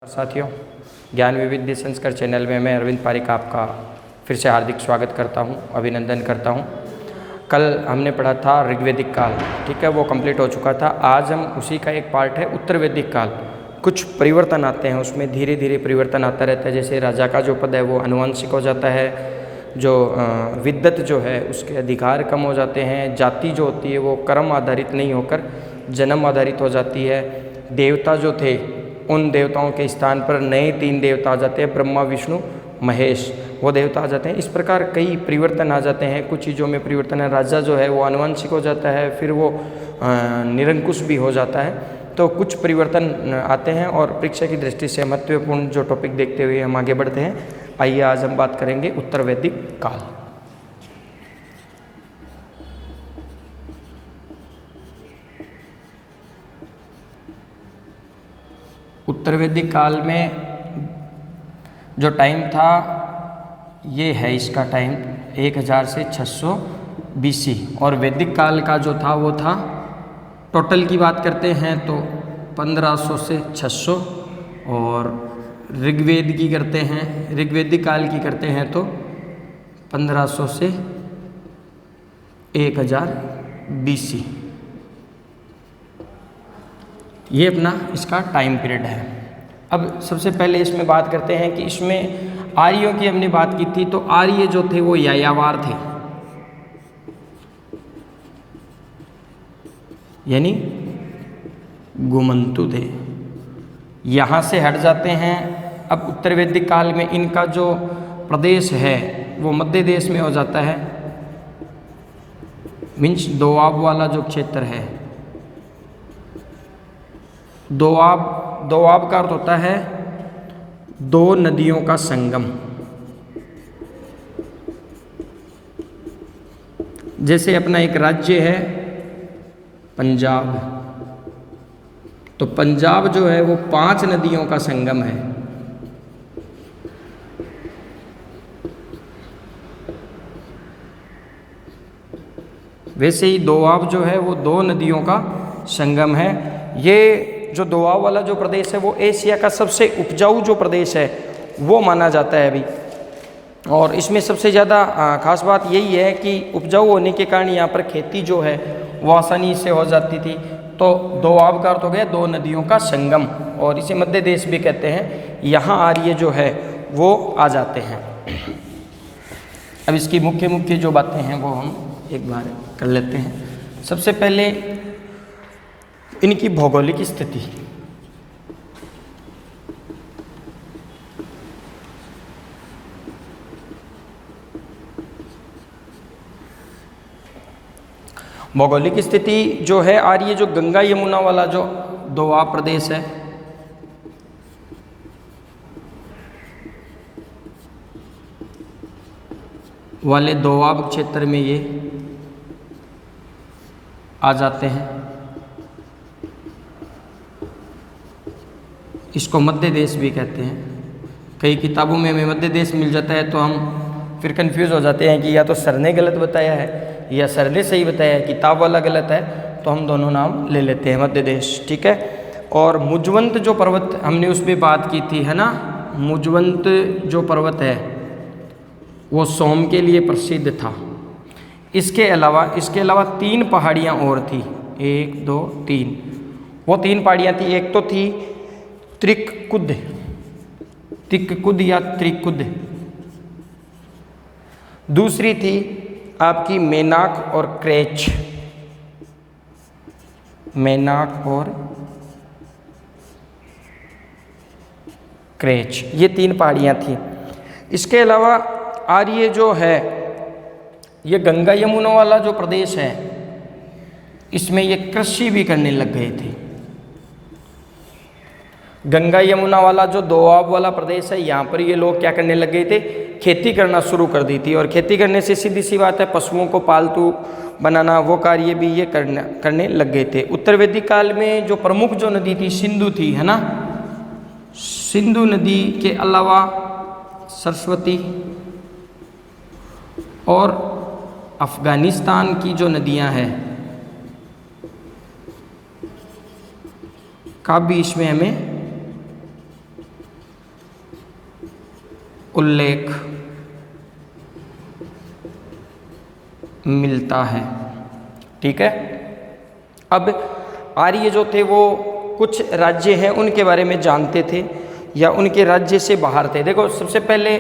साथियों, ज्ञान विविध संस्कार चैनल में मैं अरविंद पारिक आपका फिर से हार्दिक स्वागत करता हूं, अभिनंदन करता हूं। कल हमने पढ़ा था ऋग्वेदिक काल, ठीक है, वो कंप्लीट हो चुका था। आज हम उसी का एक पार्ट है उत्तर वैदिक काल। कुछ परिवर्तन आते हैं उसमें, धीरे धीरे परिवर्तन आता रहता है। जैसे राजा का जो पद है वो आनुवंशिक हो जाता है, जो विद्वत जो है उसके अधिकार कम हो जाते हैं, जाति जो होती है वो कर्म आधारित नहीं होकर जन्म आधारित हो जाती है। देवता जो थे उन देवताओं के स्थान पर नए 3 देवता आ जाते हैं, ब्रह्मा विष्णु महेश, वो देवता आ जाते हैं। इस प्रकार कई परिवर्तन आ जाते हैं। कुछ चीज़ों में परिवर्तन है। राजा जो है वो आनुवंशिक हो जाता है, फिर वो निरंकुश भी हो जाता है। तो कुछ परिवर्तन आते हैं और परीक्षा की दृष्टि से महत्वपूर्ण जो टॉपिक देखते हुए हम आगे बढ़ते हैं। आइए आज हम बात करेंगे उत्तर वैदिक काल। उत्तर वैदिक काल में जो टाइम था ये है, इसका टाइम 1000 से 600 BC। और वैदिक काल का जो था वो था, टोटल की बात करते हैं तो 1500 से 600, और ऋग्वेद की करते हैं, ऋग्वेदिक काल की करते हैं तो 1500 से 1000 BC। ये अपना इसका टाइम पीरियड है। अब सबसे पहले इसमें बात करते हैं कि इसमें आर्यों की हमने बात की थी, तो आर्य जो थे वो यायावर थे, यानी घुमंतु थे। यहाँ से हट जाते हैं। अब उत्तर वैदिक काल में इनका जो प्रदेश है वो मध्य देश में हो जाता है, मीन्स दोआब वाला जो क्षेत्र है। दोआब का अर्थ होता है 2 नदियों का संगम। जैसे अपना एक राज्य है पंजाब, तो पंजाब जो है वो 5 नदियों का संगम है। वैसे ही दोआब जो है वो 2 नदियों का संगम है। ये जो दोआब वाला जो प्रदेश है वो एशिया का सबसे उपजाऊ जो प्रदेश है वो माना जाता है अभी। और इसमें सबसे ज़्यादा खास बात यही है कि उपजाऊ होने के कारण यहाँ पर खेती जो है वो आसानी से हो जाती थी। तो दोआब का अर्थ हो गया 2 नदियों का संगम, और इसे मध्य देश भी कहते हैं। यहाँ आर्य जो है वो आ जाते हैं। अब इसकी मुख्य मुख्य जो बातें हैं वो हम एक बार कर लेते हैं। सबसे पहले इनकी भौगोलिक स्थिति। भौगोलिक स्थिति जो है आर्य जो गंगा यमुना वाला जो दोआब प्रदेश है, वाले दोआब क्षेत्र में ये आ जाते हैं। इसको मध्य देश भी कहते हैं। कई किताबों में हमें मध्य देश मिल जाता है तो हम फिर कंफ्यूज हो जाते हैं कि या तो सर ने गलत बताया है या सर ने सही बताया है, किताब वाला गलत है, तो हम दोनों नाम ले लेते हैं मध्य देश, ठीक है। और मुजवंत जो पर्वत हमने उसमें बात की थी, है ना। मुजवंत जो पर्वत है वो सोम के लिए प्रसिद्ध था। इसके अलावा 3 पहाड़ियाँ और थी, 1 2 3। वो 3 पहाड़ियाँ थी। एक तो थी त्रिकुद या त्रिकुद, दूसरी थी आपकी मेनाक और क्रेच, मेनाक और क्रेच, ये 3 पहाड़ियाँ थी। इसके अलावा आर्य जो है ये गंगा यमुना वाला जो प्रदेश है इसमें ये कृषि भी करने लग गए थे। गंगा यमुना वाला जो दोआब वाला प्रदेश है यहाँ पर ये लोग क्या करने लग गए थे, खेती करना शुरू कर दी थी। और खेती करने से सीधी सी बात है पशुओं को पालतू बनाना, वो कार्य भी ये करने लग गए थे। उत्तर वैदिक काल में जो प्रमुख जो नदी थी सिंधु थी, है ना। सिंधु नदी के अलावा सरस्वती और अफगानिस्तान की जो नदियां हैं का भी इसमें हमें उल्लेख मिलता है। ठीक है। अब आर्य जो थे वो कुछ राज्य हैं उनके बारे में जानते थे या उनके राज्य से बाहर थे। देखो सबसे पहले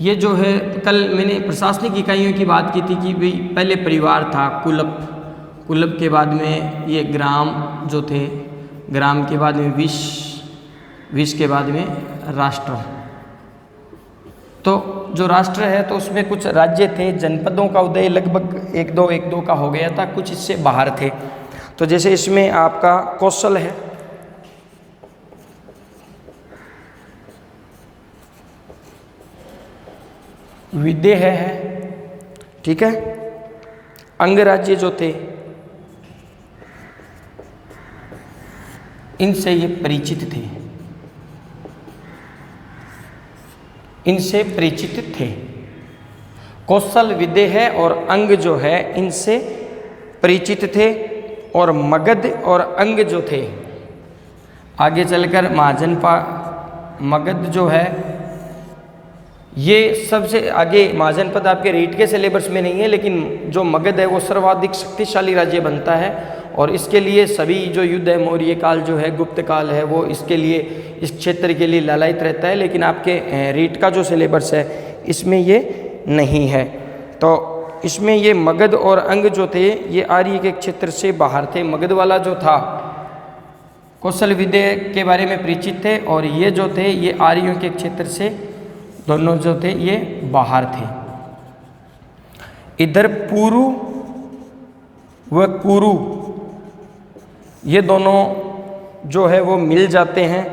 ये जो है, कल मैंने प्रशासनिक इकाइयों की बात की थी कि भाई पहले परिवार था, कुलप, कुलप के बाद में ये ग्राम जो थे, ग्राम के बाद में विश के बाद में राष्ट्र। तो जो राष्ट्र है तो उसमें कुछ राज्य थे, जनपदों का उदय लगभग एक दो का हो गया था, कुछ इससे बाहर थे। तो जैसे इसमें आपका कौशल है, विदेह है, ठीक है, अंगराज्य जो थे इनसे ये परिचित थे, इनसे परिचित थे। कौशल, विदेह और अंग जो है इनसे परिचित थे। और मगध और अंग जो थे, आगे चलकर महाजनपा, मगध जो है ये सबसे आगे, महाजनपद आपके रीट के सिलेबस में नहीं है, लेकिन जो मगध है वो सर्वाधिक शक्तिशाली राज्य बनता है। और इसके लिए सभी जो युद्ध है, मौर्य काल जो है, गुप्त काल है, वो इसके लिए, इस क्षेत्र के लिए लालायित रहता है। लेकिन आपके रीट का जो सिलेबस है इसमें ये नहीं है। तो इसमें ये मगध और अंग जो थे ये आर्य के क्षेत्र से बाहर थे। मगध वाला जो था कौशल विद्या के बारे में परिचित थे, और ये जो थे ये आर्यों के क्षेत्र से दोनों जो थे ये बाहर थे। इधर पुरु व कुरु ये दोनों जो है वो मिल जाते हैं।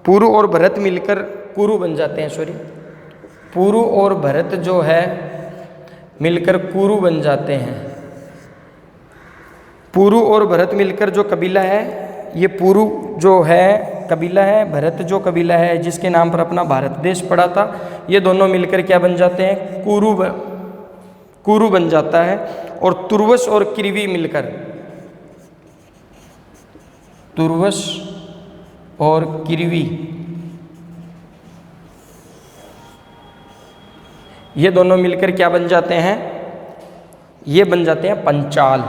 पुरु और भरत मिलकर कुरु बन जाते हैं, सॉरी, पुरु और भरत जो है मिलकर कुरु बन जाते हैं। पुरु और भरत मिलकर जो कबीला है, ये पुरु जो है कबीला है, भरत जो कबीला है जिसके नाम पर अपना भारत देश पड़ा था, ये दोनों मिलकर क्या बन जाते हैं, कुरु बन जाता है। और तुर्वस और किरवी मिलकर, तुर्वस और किरवी ये दोनों मिलकर क्या बन जाते हैं, ये बन जाते हैं पंचाल।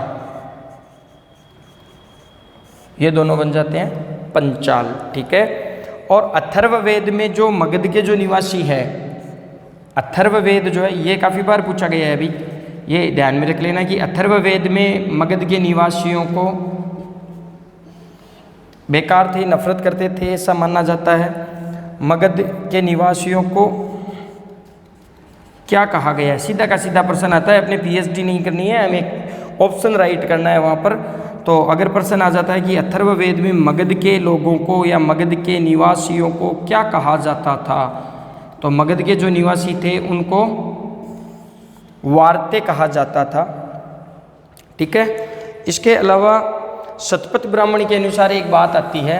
ये दोनों बन जाते हैं पंचाल। ठीक है। और अथर्ववेद में जो मगध के जो निवासी है, अथर्ववेद जो है ये काफ़ी बार पूछा गया है, अभी ये ध्यान में रख लेना कि अथर्ववेद में मगध के निवासियों को बेकार थे, नफरत करते थे, ऐसा माना जाता है। मगध के निवासियों को क्या कहा गया है, सीधा का सीधा प्रश्न आता है, अपने पीएचडी नहीं करनी है, हमें ऑप्शन राइट करना है वहाँ पर। तो अगर प्रश्न आ जाता है कि अथर्ववेद में मगध के लोगों को या मगध के निवासियों को क्या कहा जाता था, तो मगध के जो निवासी थे उनको वार्ते कहा जाता था। ठीक है। इसके अलावा शतपथ ब्राह्मण के अनुसार एक बात आती है,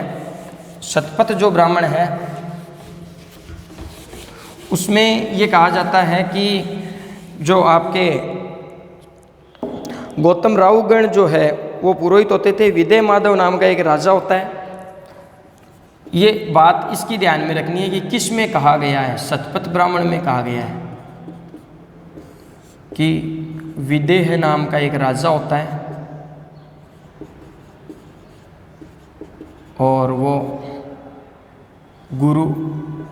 शतपथ जो ब्राह्मण है उसमें ये कहा जाता है कि जो आपके गौतम राहुगण जो है वो पुरोहित होते थे, विदय माधव नाम का एक राजा होता है। ये बात इसकी ध्यान में रखनी है कि किस में कहा गया है, शतपथ ब्राह्मण में कहा गया है कि विदेह नाम का एक राजा होता है और वो गुरु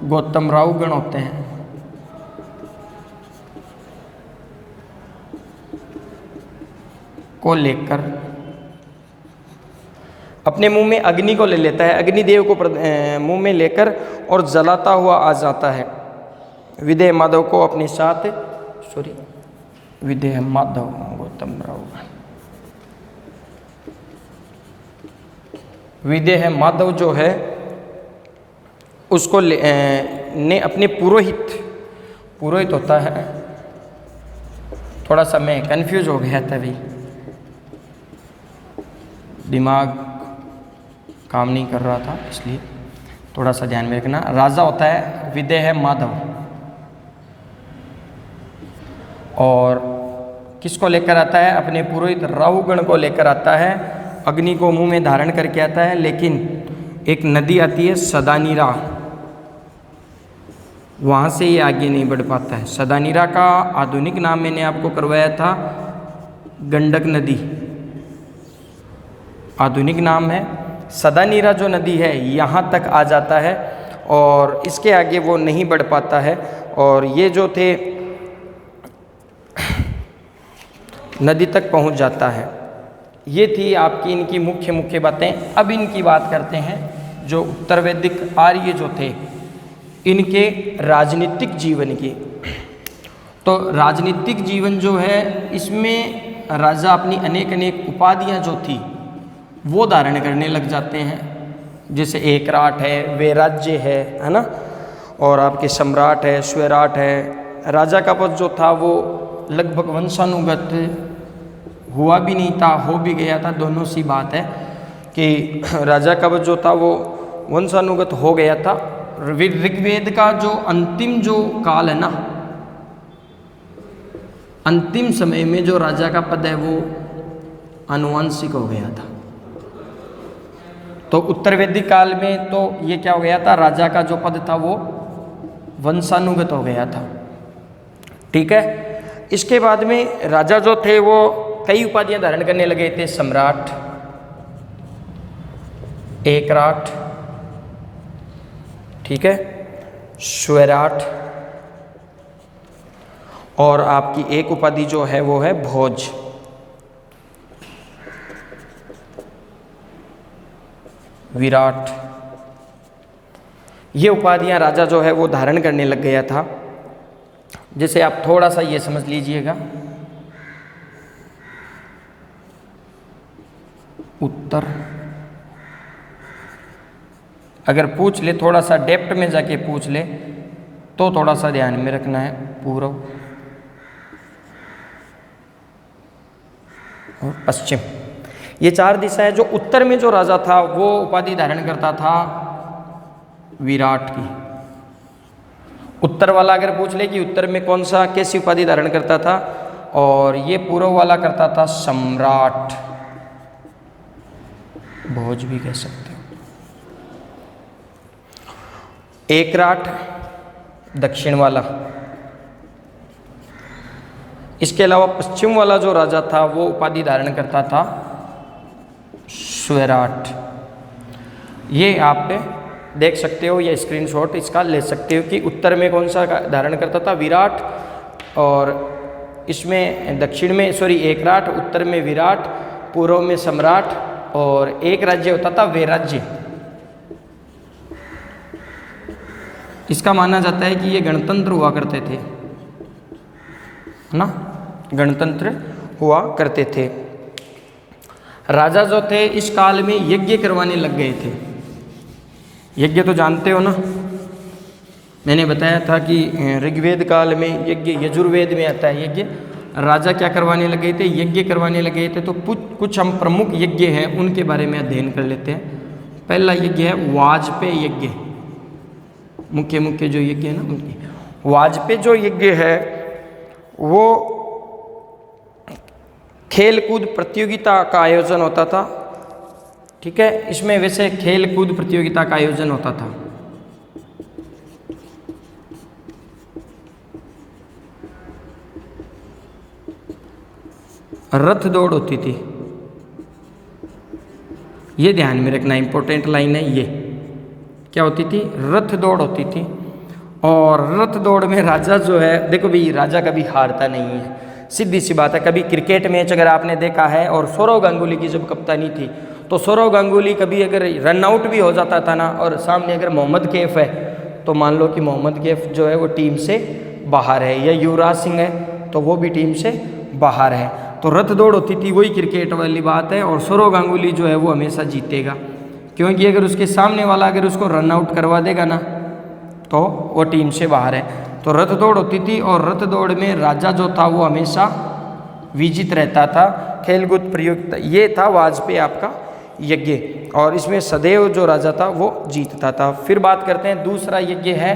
गौतम राहुगण होते हैं। को लेकर अपने मुंह में अग्नि को ले लेता है, अग्निदेव को मुंह में लेकर और जलाता हुआ आ जाता है। विदेह माधव को अपने साथ, सॉरी, विदेह माधव गौतम राहुगण, विदेह माधव जो है उसको ने अपने पुरोहित होता है, थोड़ा सा मैं कंफ्यूज हो गया था, भी दिमाग काम नहीं कर रहा था, इसलिए थोड़ा सा ध्यान में रखना। राजा होता है विदेह माधव, और किसको लेकर आता है, अपने पुरोहित राहुगण को लेकर आता है, अग्नि को मुंह में धारण करके आता है। लेकिन एक नदी आती है सदानीरा, वहाँ से ये आगे नहीं बढ़ पाता है। सदानीरा का आधुनिक नाम मैंने आपको करवाया था गंडक नदी, आधुनिक नाम है। सदानीरा जो नदी है यहाँ तक आ जाता है और इसके आगे वो नहीं बढ़ पाता है। और ये जो थे नदी तक पहुँच जाता है। ये थी आपकी इनकी मुख्य मुख्य बातें। अब इनकी बात करते हैं जो उत्तर वैदिक आर्य जो थे इनके राजनीतिक जीवन की। तो राजनीतिक जीवन जो है इसमें राजा अपनी अनेक अनेक उपाधियां जो थी वो धारण करने लग जाते हैं। जैसे एकराट है, वैराज्य है ना, और आपके सम्राट है, स्वैराट है। राजा का पद जो था वो लगभग वंशानुगत हुआ भी नहीं था, हो भी गया था। दोनों सी बात है कि राजा का पद जो था वो वंशानुगत हो गया था। ऋग्वेद का जो अंतिम जो काल है ना, अंतिम समय में जो राजा का पद है वो आनुवंशिक हो गया था। तो उत्तर वैदिक काल में तो ये क्या हो गया था, राजा का जो पद था वो वंशानुगत हो गया था। ठीक है। इसके बाद में राजा जो थे वो कई उपाधियां धारण करने लगे थे। सम्राट, एकराट, ठीक है, स्वैराट, और आपकी एक उपाधि जो है वो है भोज। विराट, ये उपाधियां राजा जो है वो धारण करने लग गया था। जैसे आप थोड़ा सा ये समझ लीजिएगा, उत्तर अगर पूछ ले, थोड़ा सा डेप्थ में जाके पूछ ले तो थोड़ा सा ध्यान में रखना है। पूर्व और पश्चिम, ये चार दिशाएं। जो उत्तर में जो राजा था वो उपाधि धारण करता था विराट की। उत्तर वाला अगर पूछ ले कि उत्तर में कौन सा कैसी उपाधि धारण करता था, और ये पूर्व वाला करता था सम्राट, भोज भी कह सकते हो। एकराट दक्षिण वाला। इसके अलावा पश्चिम वाला जो राजा था वो उपाधि धारण करता था स्वैराट। ये आप देख सकते हो, ये स्क्रीनशॉट इसका ले सकते हो कि उत्तर में कौन सा धारण करता था, विराट, और इसमें दक्षिण में एकराट, उत्तर में विराट, पूर्व में सम्राट, और एक राज्य होता था वैराज्य। इसका माना जाता है कि ये गणतंत्र हुआ करते थे, है ना, गणतंत्र हुआ करते थे। राजा जो थे इस काल में यज्ञ करवाने लग गए थे। यज्ञ तो जानते हो ना, मैंने बताया था कि ऋग्वेद काल में यज्ञ, यजुर्वेद में आता है यज्ञ। राजा क्या करवाने लगे थे, यज्ञ करवाने लगे थे। तो कुछ हम प्रमुख यज्ञ हैं उनके बारे में अध्ययन कर लेते हैं। पहला यज्ञ है वाजपेय यज्ञ। मुख्य मुख्य जो यज्ञ है ना उनकी। वाजपेय जो यज्ञ है वो खेल कूद प्रतियोगिता का आयोजन होता था। ठीक है, इसमें वैसे खेल कूद प्रतियोगिता का आयोजन होता था। रथ दौड़ होती थी, ये ध्यान में रखना, इंपॉर्टेंट लाइन है ये। क्या होती थी, रथ दौड़ होती थी। और रथ दौड़ में राजा जो है, देखो भाई राजा कभी हारता नहीं है, सीधी सी बात है। कभी क्रिकेट मैच अगर आपने देखा है, और सौरव गांगुली की जब कप्तानी थी तो सौरव गांगुली कभी अगर रन आउट भी हो जाता था ना, और सामने अगर मोहम्मद कैफ है तो मान लो कि मोहम्मद कैफ जो है वो टीम से बाहर है, या युवराज सिंह है तो वो भी टीम से बाहर है। तो रथ दौड़ होती थी, वही क्रिकेट वाली बात है। और सौरव गांगुली जो है वो हमेशा जीतेगा, क्योंकि अगर उसके सामने वाला अगर उसको रन आउट करवा देगा ना तो वो टीम से बाहर है। तो रथ दौड़ होती थी, और रथ दौड़ में राजा जो था वो हमेशा विजित रहता था। खेलकूद प्रतियोगिता, ये था वाजपेय आपका यज्ञ, और इसमें सदैव जो राजा था वो जीतता था। फिर बात करते हैं, दूसरा यज्ञ है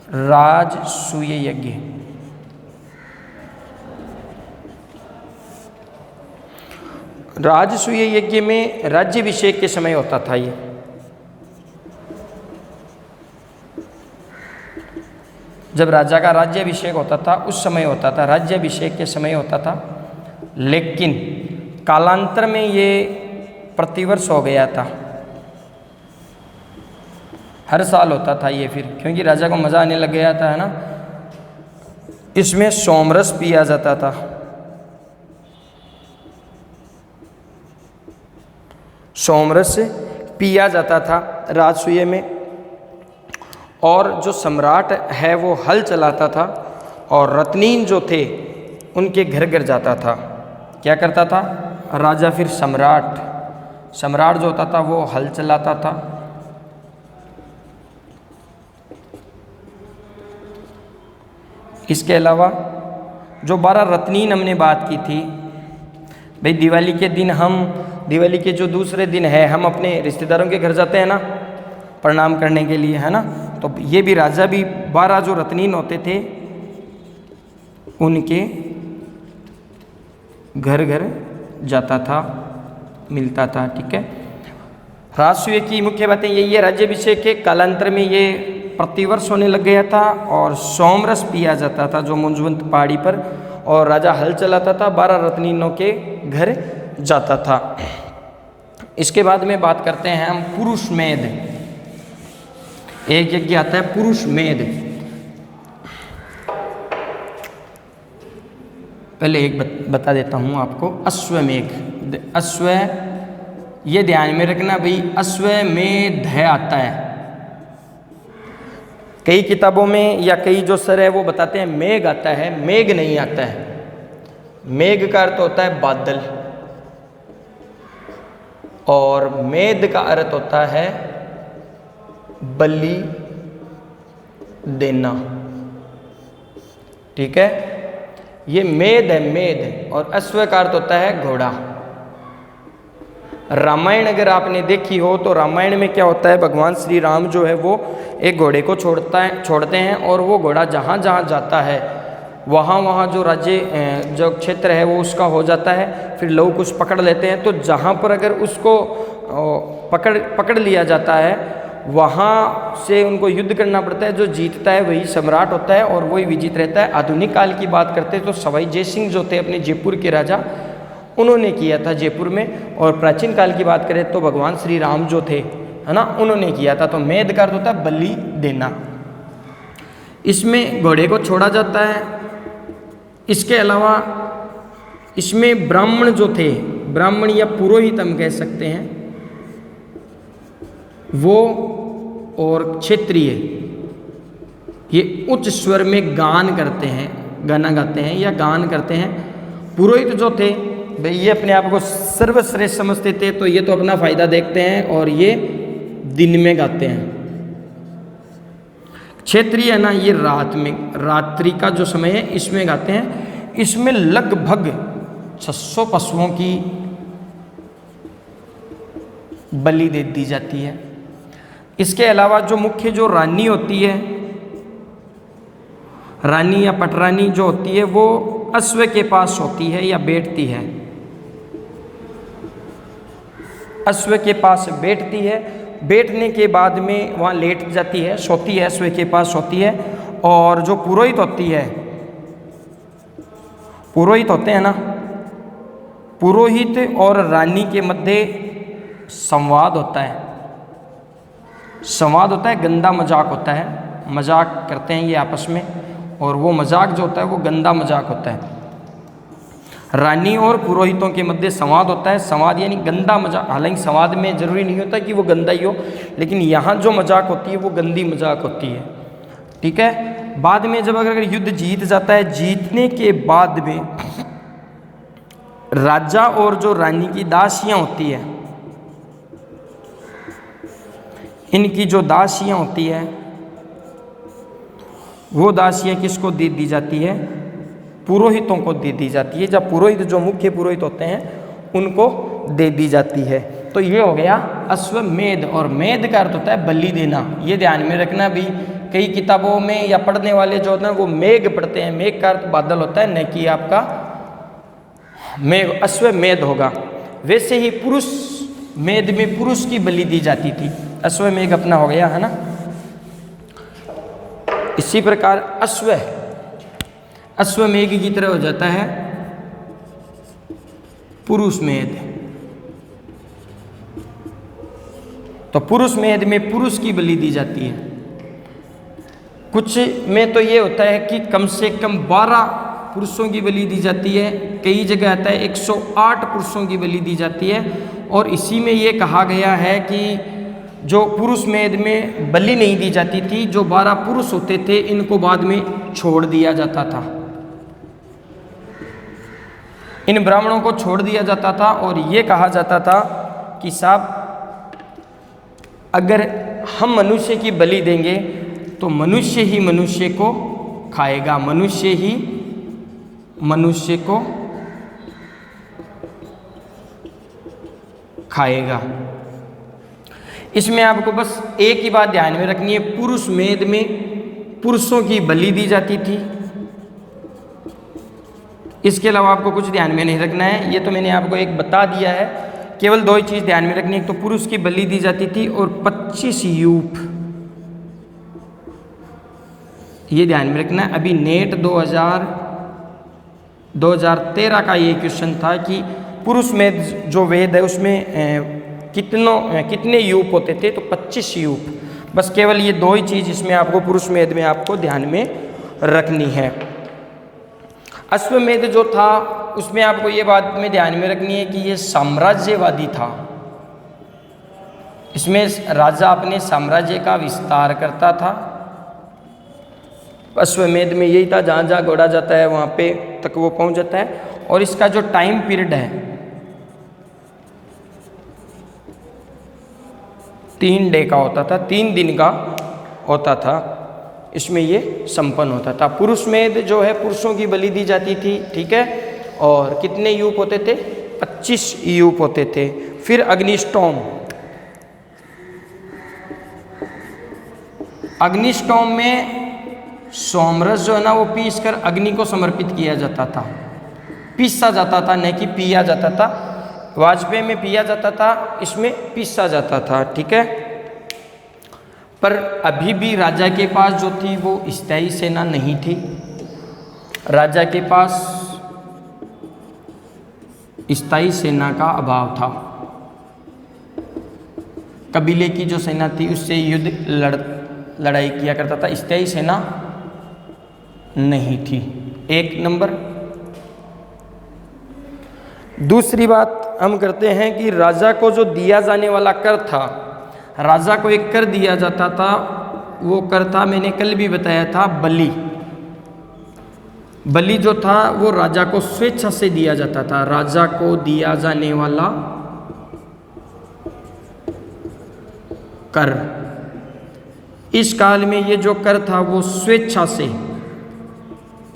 राजसूय यज्ञ। राजसूय यज्ञ में राज्याभिषेक के समय होता था ये। जब राजा का राज्याभिषेक होता था उस समय होता था, राज्याभिषेक के समय होता था। लेकिन कालांतर में ये प्रतिवर्ष हो गया था, हर साल होता था ये फिर, क्योंकि राजा को मज़ा आने लग गया था, है ना। इसमें सोमरस पिया जाता था। सोमरस पिया जाता था राजसूय में। और जो सम्राट है वो हल चलाता था और रत्नीन जो थे उनके घर घर जाता था। क्या करता था राजा? फिर सम्राट जो होता था वो हल चलाता था। इसके अलावा जो 12 रत्नीन हमने बात की थी, भाई दिवाली के दिन दिवाली के जो दूसरे दिन है हम अपने रिश्तेदारों के घर जाते हैं ना प्रणाम करने के लिए, है ना। तो ये भी राजा भी 12 जो रत्नीन होते थे उनके घर घर जाता था, मिलता था। ठीक है, राजसूय की मुख्य बातें यही है। राज्याभिषेक के कालांतर में ये प्रतिवर्ष होने लग गया था और सोमरस पिया जाता था जो मुंजवंत पहाड़ी पर, और राजा हल चलाता था, 12 रत्नीनों के घर जाता था। इसके बाद में बात करते हैं हम पुरुष मेद। एक यज्ञ आता है पुरुष मेद। पहले एक बता देता हूँ आपको, अश्वमेध। अश्व, ये ध्यान में रखना भाई, अश्वमेध आता है। कई किताबों में या कई जो सर है वो बताते हैं मेघ आता है, मेघ नहीं आता है। मेघ का अर्थ होता है बादल और मेद का अर्थ होता है बलि देना। ठीक है, ये मेद है, मेद। और अश्व का अर्थ होता है घोड़ा। रामायण अगर आपने देखी हो तो रामायण में क्या होता है, भगवान श्री राम जो है वो एक घोड़े को छोड़ते हैं और वो घोड़ा जहाँ जहाँ जाता है वहाँ जो राज्य जो क्षेत्र है वो उसका हो जाता है। फिर लोग कुछ पकड़ लेते हैं, तो जहाँ पर अगर उसको पकड़ लिया जाता है वहाँ से उनको युद्ध करना पड़ता है। जो जीतता है वही सम्राट होता है और वही विजित रहता है। आधुनिक काल की बात करते हैं तो सवाई जय सिंह जो थे अपने जयपुर के राजा, उन्होंने किया था जयपुर में। और प्राचीन काल की बात करें तो भगवान श्री राम जो थे, है ना, उन्होंने किया था। तो मेद का अर्थ होता है बलि देना। इसमें घोड़े को छोड़ा जाता है। इसके अलावा इसमें ब्राह्मण जो थे, ब्राह्मण या पुरोहित हम कह सकते हैं, वो और क्षत्रिय ये उच्च स्वर में गान करते हैं, गाना गाते हैं या गान करते हैं। पुरोहित जो थे भाई ये अपने आप को सर्वश्रेष्ठ समझते थे, तो ये तो अपना फायदा देखते हैं और ये दिन में गाते हैं। क्षेत्रीय है ना, ये रात में, रात्रि का जो समय है इसमें गाते हैं। इसमें लगभग 600 पशुओं की बलि दे दी जाती है। इसके अलावा जो मुख्य जो रानी होती है, रानी या पटरानी जो होती है वो अश्व के पास होती है या बैठती है। अश्व के पास बैठती है, बैठने के बाद में वहाँ लेट जाती है, सोती है, अश्व के पास सोती है। और जो पुरोहित होती है, पुरोहित होते हैं ना, पुरोहित और रानी के मध्य संवाद होता है। संवाद होता है, गंदा मजाक होता है, मजाक करते हैं ये आपस में, और वो मजाक जो होता है वो गंदा मजाक होता है। रानी और पुरोहितों के मध्य संवाद होता है। संवाद यानी गंदा मजाक। हालांकि संवाद में जरूरी नहीं होता कि वो गंदा ही हो, लेकिन यहाँ जो मजाक होती है वो गंदी मजाक होती है। ठीक है, बाद में जब अगर युद्ध जीत जाता है, जीतने के बाद में राजा और जो रानी की दासियां होती है, इनकी जो दासियां होती है वो दासियां किसको दे दी जाती है? पुरोहितों को दे दी जाती है। जब पुरोहित जो मुख्य पुरोहित होते हैं उनको दे दी जाती है। तो ये हो गया अश्वमेध। और मेध का अर्थ होता है बलि देना। ये ध्यान में रखना भी, कई किताबों में या पढ़ने वाले जो होते हैं वो मेघ पढ़ते हैं। मेघ का अर्थ बादल होता है, न कि आपका मेघ। अश्वमेध होगा। वैसे ही पुरुष मेध में पुरुष की बलि दी जाती थी। अश्वमेघ अपना हो गया, है ना। इसी प्रकार अश्वमेध की तरह हो जाता है पुरुषमेध। तो पुरुषमेध में पुरुष की बलि दी जाती है। कुछ में तो ये होता है कि कम से कम 12 पुरुषों की बलि दी जाती है, कई जगह आता है 108 पुरुषों की बलि दी जाती है। और इसी में ये कहा गया है कि जो पुरुषमेध में बलि नहीं दी जाती थी, जो 12 पुरुष होते थे, इनको बाद में छोड़ दिया जाता था, इन ब्राह्मणों को छोड़ दिया जाता था। और ये कहा जाता था कि साहब अगर हम मनुष्य की बलि देंगे तो मनुष्य ही मनुष्य को खाएगा, मनुष्य ही मनुष्य को खाएगा। इसमें आपको बस एक ही बात ध्यान में रखनी है, पुरुषमेध में पुरुषों की बलि दी जाती थी, इसके अलावा आपको कुछ ध्यान में नहीं रखना है। ये तो मैंने आपको एक बता दिया है, केवल 2 ही चीज़ ध्यान में रखनी है, एक तो पुरुष की बलि दी जाती थी और 25 यूप, ये ध्यान में रखना है। अभी नेट 2013 का ये क्वेश्चन था कि पुरुषमेध जो वेद है उसमें कितने यूप होते थे, तो 25 यूप। बस केवल ये 2 ही चीज़ इसमें आपको पुरुषमेध में आपको ध्यान में रखनी है। अश्वमेध जो था उसमें आपको ये बात में ध्यान में रखनी है कि ये साम्राज्यवादी था, इसमें राजा अपने साम्राज्य का विस्तार करता था। अश्वमेध में यही था, जहाँ जहाँ घोड़ा जाता है वहाँ पे तक वो पहुँच जाता है। और इसका जो टाइम पीरियड है 3 डे का होता था, 3 दिन का होता था, इसमें ये संपन्न होता था। पुरुषमेध जो है पुरुषों की बलि दी जाती थी, ठीक है, और कितने यूप होते थे, 25 यूप होते थे। फिर अग्निष्टोम में सोमरस जो है ना वो पीस कर अग्नि को समर्पित किया जाता था, पीसा जाता था, न कि पिया जाता था। वाजपेयी में पिया जाता था, इसमें पीसा जाता था, ठीक है। पर अभी भी राजा के पास जो थी वो स्थायी सेना नहीं थी, राजा के पास स्थायी सेना का अभाव था। कबीले की जो सेना थी उससे लड़ाई किया करता था, स्थायी सेना नहीं थी, 1 नंबर। दूसरी बात हम करते हैं कि राजा को जो दिया जाने वाला कर था, राजा को एक कर दिया जाता था, वो कर था, मैंने कल भी बताया था, बलि। बलि जो था वो राजा को स्वेच्छा से दिया जाता था, राजा को दिया जाने वाला कर। इस काल में ये जो कर था वो स्वेच्छा से,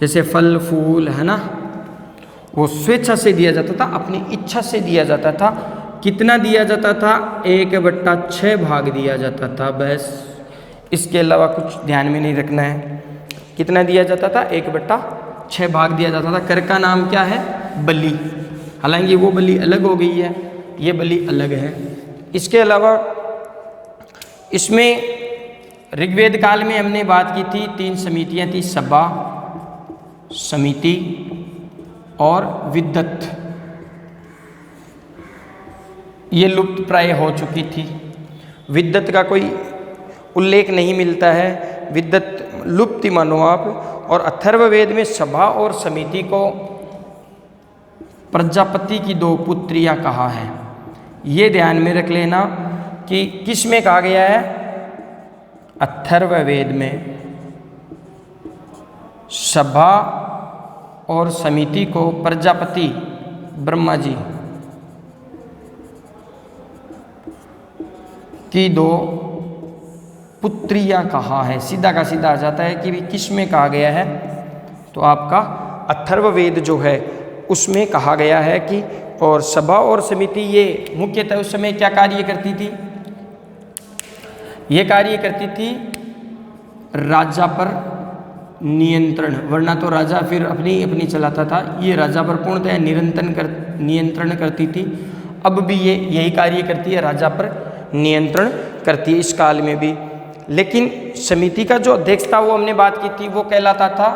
जैसे फल फूल है ना, वो स्वेच्छा से दिया जाता था, अपनी इच्छा से दिया जाता था। कितना दिया जाता था, 1/6 भाग दिया जाता था, बस। इसके अलावा कुछ ध्यान में नहीं रखना है। कितना दिया जाता था, 1/6 भाग दिया जाता था। कर का नाम क्या है, बलि। हालांकि वो बलि अलग हो गई है, ये बलि अलग है। इसके अलावा इसमें ऋग्वेद काल में हमने बात की थी, 3 समितियाँ थी, सभा, समिति और विद्वत। ये लुप्त प्राय हो चुकी थी, विद्वत का कोई उल्लेख नहीं मिलता है, विद्वत लुप्त ही मानो आप। और अथर्ववेद में सभा और समिति को प्रजापति की 2 पुत्रियां कहा है। ये ध्यान में रख लेना कि किस में कहा गया है, अथर्ववेद में सभा और समिति को प्रजापति ब्रह्मा जी की 2 पुत्रियां कहा है। सीधा का सीधा आ जाता है कि भी किस में कहा गया है, तो आपका अथर्ववेद जो है उसमें कहा गया है कि, और सभा और समिति ये मुख्यतः उस समय क्या कार्य करती थी, ये कार्य करती थी राजा पर नियंत्रण, वरना तो राजा फिर अपनी चलाता था, ये राजा पर पूर्णतः नियंत्रण करती थी। अब भी ये यही कार्य करती है, राजा पर नियंत्रण करती है, इस काल में भी। लेकिन समिति का जो अध्यक्ष था वो हमने बात की थी, वो कहलाता था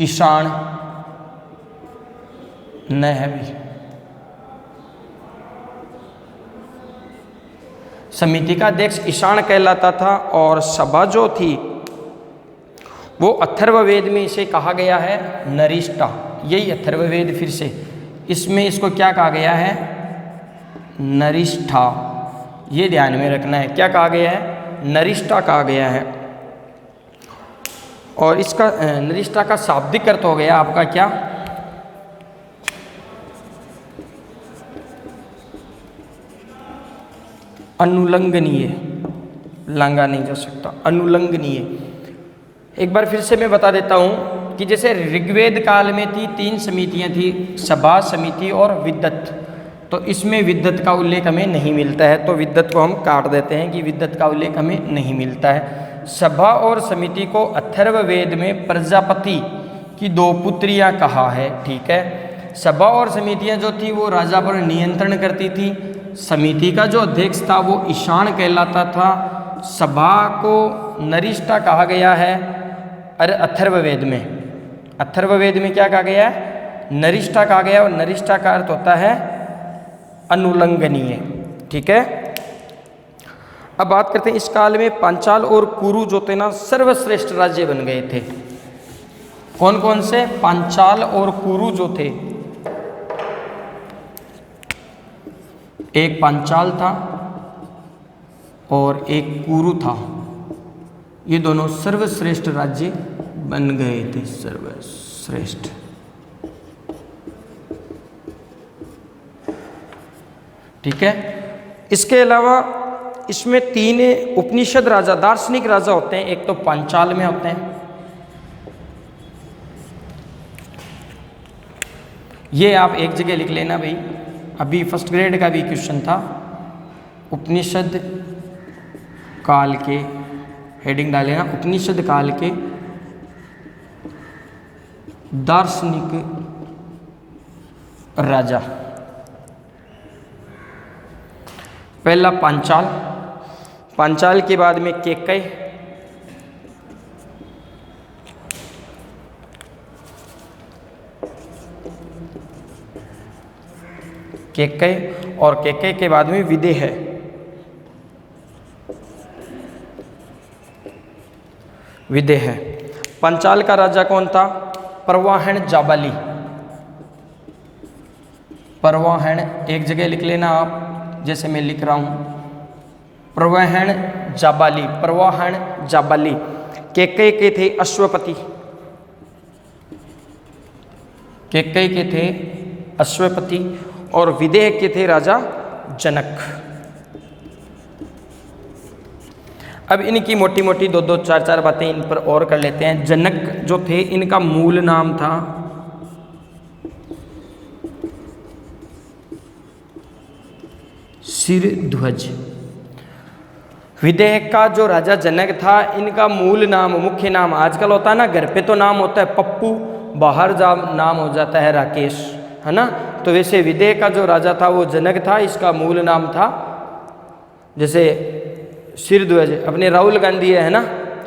ईशान नहवी। समिति का अध्यक्ष ईशान कहलाता था और सभा जो थी वो अथर्ववेद में इसे कहा गया है नरिष्ठा। यही अथर्ववेद फिर से इसमें इसको क्या कहा गया है, नरिष्ठा। ये ध्यान में रखना है, क्या कहा गया है, नरिष्ठा कहा गया है। और इसका नरिष्ठा का शाब्दिक अर्थ हो गया आपका क्या, अनुलंघनीय, लांगा नहीं जा सकता, अनुलंघनीय। एक बार फिर से मैं बता देता हूँ कि जैसे ऋग्वेद काल में थी 3 समितियाँ थी, सभा, समिति और विद्वत। तो इसमें विद्वत का उल्लेख हमें नहीं मिलता है, तो विद्वत को हम काट देते हैं कि विद्वत का उल्लेख हमें नहीं मिलता है। सभा और समिति को अथर्ववेद में प्रजापति की 2 पुत्रियाँ कहा है, ठीक है। सभा और समितियाँ जो थी वो राजा पर नियंत्रण करती थी। समिति का जो अध्यक्ष था वो ईशान कहलाता था। सभा को नरिष्ठा कहा गया है अथर्ववेद में। अथर्ववेद में क्या कहा गया है, नरिष्ठा कहा गया, और नरिष्ठा का अर्थ होता है अनुलंघनीय, ठीक है। अब बात करते हैं इस काल में पांचाल और कुरु जो थे ना सर्वश्रेष्ठ राज्य बन गए थे। कौन कौन से, पांचाल और कुरु जो थे, एक पांचाल था और एक कुरु था, ये दोनों सर्वश्रेष्ठ राज्य बन गए थे, सर्वश्रेष्ठ। ठीक है। इसके अलावा इसमें 3 उपनिषद राजा, दार्शनिक राजा होते हैं। एक तो पांचाल में होते हैं, ये आप एक जगह लिख लेना भाई, अभी फर्स्ट ग्रेड का भी क्वेश्चन था। उपनिषद काल के, हेडिंग डालेना, उपनिषद काल के दार्शनिक राजा। पहला पांचाल, पांचाल के बाद में केकय, केकय, और केकय के बाद में विदेह। विदेह। पंचाल का राजा कौन था, परवाहन जाबाली। परवाहन एक जगह लिख लेना आप, जैसे मैं लिख रहा हूं, परवाहन जाबाली, परवाहन जाबाली। केकय के थे अश्वपति, केकय के थे अश्वपति, और विदेह के थे राजा जनक। अब इनकी मोटी मोटी 2-2, 4-4 बातें इन पर और कर लेते हैं। जनक जो थे इनका मूल नाम था सिरध्वज। विदेह का जो राजा जनक था इनका मूल नाम, मुख्य नाम, आजकल होता है ना घर पे तो नाम होता है पप्पू, बाहर जा नाम हो जाता है राकेश, है ना। तो वैसे विदेह का जो राजा था वो जनक था, इसका मूल नाम था, जैसे सिरध्वज अपने राहुल गांधी है ना,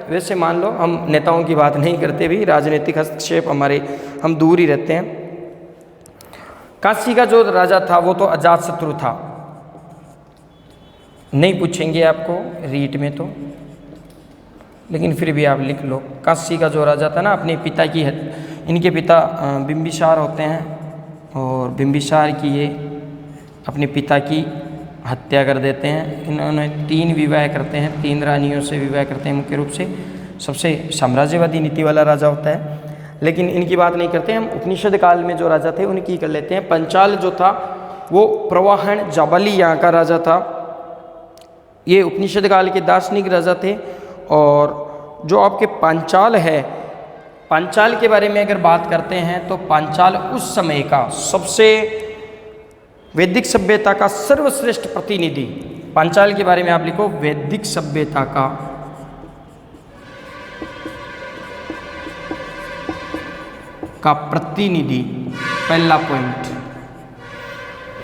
वैसे मान लो हम नेताओं की बात नहीं करते भी, राजनीतिक हस्तक्षेप हमारे, हम दूर ही रहते हैं। काशी का जो राजा था वो तो अजातशत्रु था, नहीं पूछेंगे आपको रीट में तो, लेकिन फिर भी आप लिख लो। काशी का जो राजा था ना, अपने पिता की, इनके पिता बिंबिसार होते हैं, और बिंबिसार की ये अपने पिता की हत्या कर देते हैं। इन्होंने 3 विवाह करते हैं, 3 रानियों से विवाह करते हैं मुख्य रूप से। सबसे साम्राज्यवादी नीति वाला राजा होता है, लेकिन इनकी बात नहीं करते हम। उपनिषद काल में जो राजा थे उनकी कर लेते हैं। पंचाल जो था वो प्रवाहन जाबाली यहाँ का राजा था, ये उपनिषद काल के दार्शनिक राजा थे। और जो आपके पांचाल है, पांचाल के बारे में अगर बात करते हैं तो पांचाल उस समय का सबसे वैदिक सभ्यता का सर्वश्रेष्ठ प्रतिनिधि। पांचाल के बारे में आप लिखो वैदिक सभ्यता का प्रतिनिधि, पहला पॉइंट,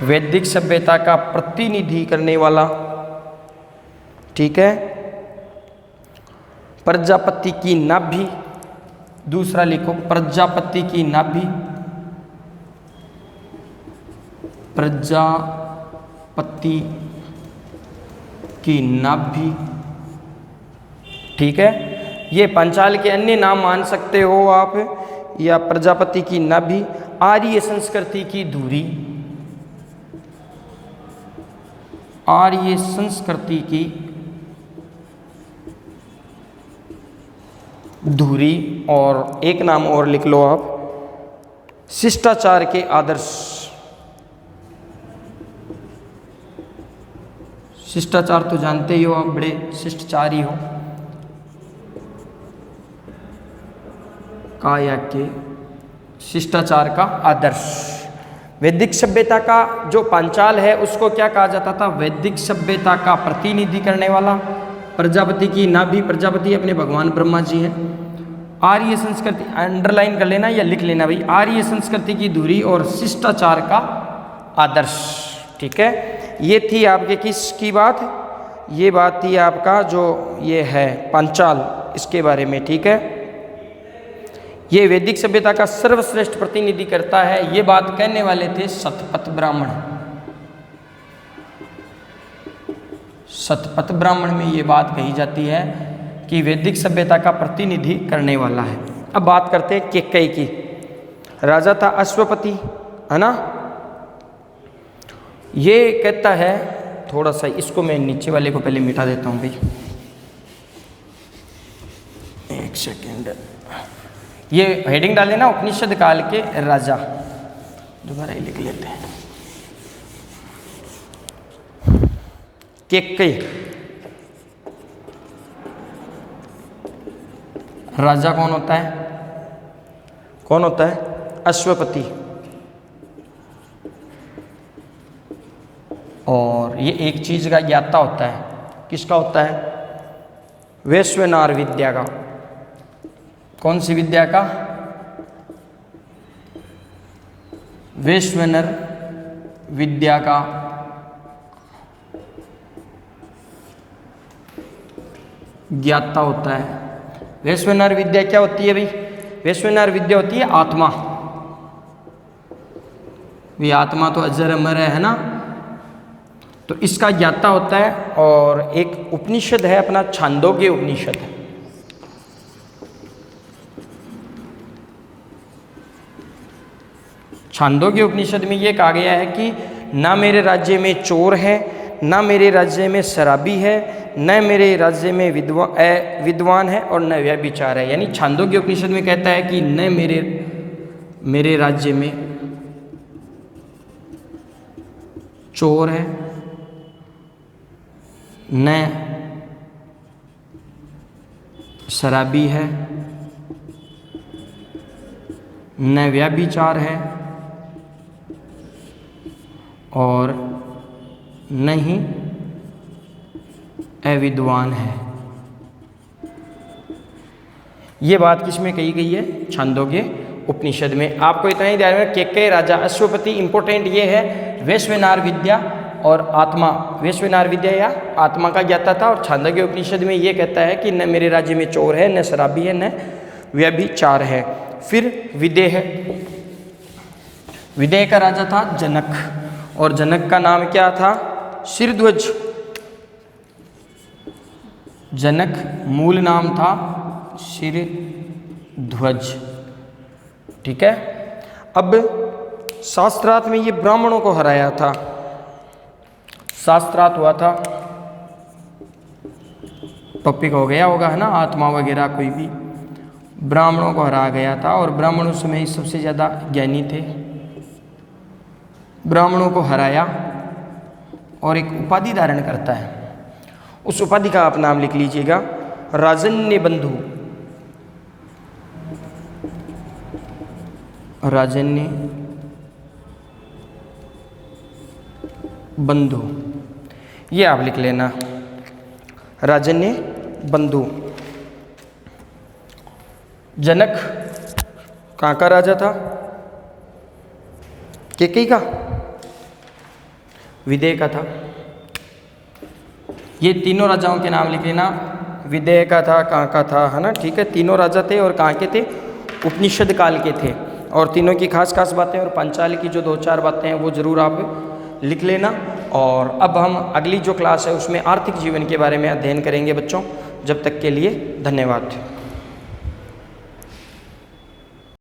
वैदिक सभ्यता का प्रतिनिधि करने वाला, ठीक है। प्रजापति की नाभि। दूसरा लिखो प्रजापति की नाभि, प्रजापति की नाभि। ठीक है, ये पांचाल के अन्य नाम मान सकते हो आप, या प्रजापति की नाभि। आर्य संस्कृति की धुरी, आर्य संस्कृति की धुरी। और एक नाम और लिख लो आप, शिष्टाचार के आदर्श। शिष्टाचार तो जानते ही हो आप, बड़े शिष्टाचारी हो। काया के शिष्टाचार का आदर्श। वैदिक सभ्यता का जो पांचाल है उसको क्या कहा जाता था? वैदिक सभ्यता का प्रतिनिधि करने वाला। प्रजापति की नाभि, प्रजापति अपने भगवान ब्रह्मा जी हैं। आर्य संस्कृति, अंडरलाइन कर लेना या लिख लेना भाई, आर्य संस्कृति की धुरी और शिष्टाचार का आदर्श। ठीक है, ये थी आपके किसकी बात? ये बात थी आपका जो ये है पांचाल, इसके बारे में। ठीक है, ये वैदिक सभ्यता का सर्वश्रेष्ठ प्रतिनिधि करता है। ये बात कहने वाले थे शतपथ ब्राह्मण। शतपथ ब्राह्मण में ये बात कही जाती है कि वैदिक सभ्यता का प्रतिनिधि करने वाला है। अब बात करते हैं केकई की। राजा था अश्वपति, है ना। ये कहता है, थोड़ा सा इसको मैं नीचे वाले को पहले मिटा देता हूँ भाई, एक सेकेंड। ये हेडिंग डाले ना, उपनिषद काल के राजा। दोबारा ही लिख लेते हैं। केकई राजा कौन होता है? कौन होता है? अश्वपति। और ये एक चीज का ज्ञाता होता है। किसका होता है? वैश्वनार विद्या का। कौन सी विद्या का? वैश्वनर विद्या का ज्ञाता होता है। वैश्वनर विद्या क्या होती है भाई? वैश्वनर विद्या होती है आत्मा। ये आत्मा तो अजर अमर है ना, तो इसका ज्ञाता होता है। और एक उपनिषद है अपना छांदोग्य उपनिषद। छांदोग्य उपनिषद में ये कहा गया है कि ना मेरे राज्य में चोर है, ना मेरे राज्य में शराबी है, न मेरे राज्य में विद्वान है, और न व्यभिचार है। यानी छांदोग्य उपनिषद में कहता है कि न मेरे राज्य में चोर है, न शराबी है, न व्यभिचार है, और न ही अविद्वान है। ये बात किसमें कही गई है? छांदोग्य उपनिषद में। आपको इतना ही ध्यान में, केकई राजा अश्वपति, इंपॉर्टेंट ये है वैश्वनार विद्या और आत्मा। वैश्वनार विद्या या आत्मा का ज्ञाता था। और छांदोग्य उपनिषद में ये कहता है कि न मेरे राज्य में चोर है, न शराबी है, न व्यभिचार है। फिर विदेह। विदेह का राजा था जनक, और जनक का नाम क्या था? शिरध्वज। जनक मूल नाम था शिरध्वज। ठीक है, अब शास्त्रार्थ में ये ब्राह्मणों को हराया था। शास्त्रार्थ हुआ था, टॉपिक हो गया होगा, है ना, आत्मा वगैरह कोई भी। ब्राह्मणों को हराया गया था, और ब्राह्मण उस समय सबसे ज़्यादा ज्ञानी थे। ब्राह्मणों को हराया और एक उपाधि धारण करता है। उस उपाधि का आप नाम लिख लीजिएगा, राजन्य बंधु। राजन्य बंधु, ये आप लिख लेना, राजन्य बंधु। जनक कहाँ का राजा था? केकई का? विदेह का था। ये तीनों राजाओं के नाम लिख लेना, विदेह का था, कहाँ का था, है ना, ठीक है। तीनों राजा थे और कहाँ के थे, उपनिषद काल के थे। और तीनों की खास खास बातें और पांचाली की जो 2-4 बातें हैं वो ज़रूर आप लिख लेना। और अब हम अगली जो क्लास है उसमें आर्थिक जीवन के बारे में अध्ययन करेंगे बच्चों। जब तक के लिए धन्यवाद।